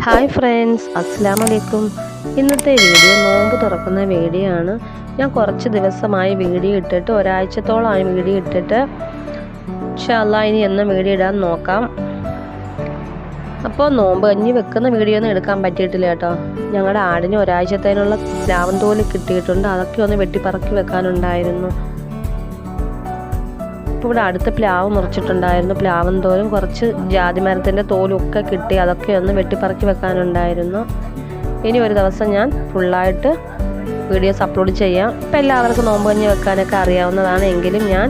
Hi friends, അസ്സലാമു അലൈക്കും. ഇന്നത്തെ വീഡിയോ നോമ്പ് തുറക്കുന്ന വീഡിയോ ആണ്. ഞാൻ കുറച്ച് ദിവസമായി വീഡിയോ ഇട്ടിട്ട്, ഒരാഴ്ചത്തോളമായി വീഡിയോ ഇട്ടിട്ട്. ഇൻഷാ അല്ലാഹ് ഇനി എന്നും വീഡിയോ ഇടാൻ നോക്കാം. അപ്പോൾ നോമ്പ് കഞ്ഞി വെക്കുന്ന വീഡിയോ ഒന്നും എടുക്കാൻ പറ്റിയിട്ടില്ല കേട്ടോ. ഞങ്ങളുടെ ആടിന് ഒരാഴ്ചത്തേനുള്ള പ്ലാവൻ തോല് കിട്ടിയിട്ടുണ്ട്. അതൊക്കെ ഒന്ന് വെട്ടിപ്പറക്കി വെക്കാനുണ്ടായിരുന്നു. ഇപ്പോൾ ഇവിടെ അടുത്ത പ്ലാവ് മുറിച്ചിട്ടുണ്ടായിരുന്നു. പ്ലാവൻ തോലും കുറച്ച് ജാതിമരത്തിൻ്റെ തോലും ഒക്കെ കിട്ടി. അതൊക്കെ ഒന്ന് വെട്ടിപ്പറക്കി വെക്കാനുണ്ടായിരുന്നു. ഇനി ഒരു ദിവസം ഞാൻ ഫുള്ളായിട്ട് വീഡിയോസ് അപ്ലോഡ് ചെയ്യാം. ഇപ്പം എല്ലാവർക്കും നോമ്പ് കഞ്ഞി വെക്കാനൊക്കെ അറിയാവുന്നതാണ്, എങ്കിലും ഞാൻ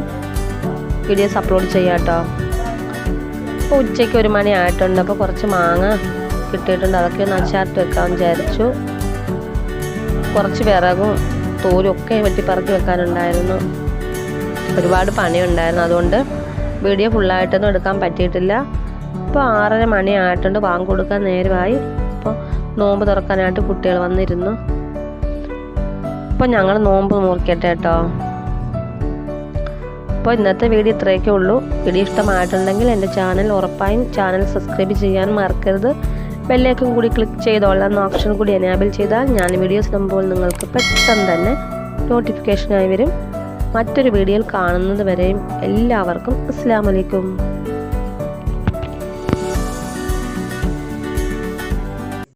വീഡിയോസ് അപ്ലോഡ് ചെയ്യാം കേട്ടോ. ഇപ്പോൾ ഉച്ചയ്ക്ക് 1 മണി ആയിട്ടുണ്ട്. അപ്പോൾ കുറച്ച് മാങ്ങ കിട്ടിയിട്ടുണ്ട്. അതൊക്കെ ഒന്ന് അച്ചാറിട്ട് വെക്കാമെന്ന് വിചാരിച്ചു. കുറച്ച് വിറകും തോലും ഒക്കെ വെട്ടിപ്പറക്കി വെക്കാനുണ്ടായിരുന്നു. ഒരുപാട് പണിയുണ്ടായിരുന്നു, അതുകൊണ്ട് വീഡിയോ ഫുള്ളായിട്ടൊന്നും എടുക്കാൻ പറ്റിയിട്ടില്ല. ഇപ്പോൾ 6:30 മണി ആയിട്ടുണ്ട്. ബാങ്ക് കൊടുക്കാൻ നേരമായി. അപ്പോൾ നോമ്പ് തുറക്കാനായിട്ട് കുട്ടികൾ വന്നിരുന്നു. അപ്പോൾ ഞങ്ങൾ നോമ്പ് മുറിക്കട്ടെ കേട്ടോ. അപ്പോൾ ഇന്നത്തെ വീഡിയോ ഇത്രയൊക്കെ ഉള്ളൂ. വീഡിയോ ഇഷ്ടമായിട്ടുണ്ടെങ്കിൽ എൻ്റെ ചാനൽ ഉറപ്പായും സബ്സ്ക്രൈബ് ചെയ്യാൻ മറക്കരുത്. ബെല്ലൈക്കൺ കൂടി ക്ലിക്ക് ചെയ്തോളാം. ഓപ്ഷൻ കൂടി എനേബിൾ ചെയ്താൽ ഞാൻ വീഡിയോസ് ഇടുമ്പോൾ നിങ്ങൾക്ക് പെട്ടെന്ന് തന്നെ നോട്ടിഫിക്കേഷനായി വരും. മറ്റൊരു വീഡിയോയിൽ കാണുന്നത് വരെയും എല്ലാവർക്കും അസ്സലാമു അലൈക്കും.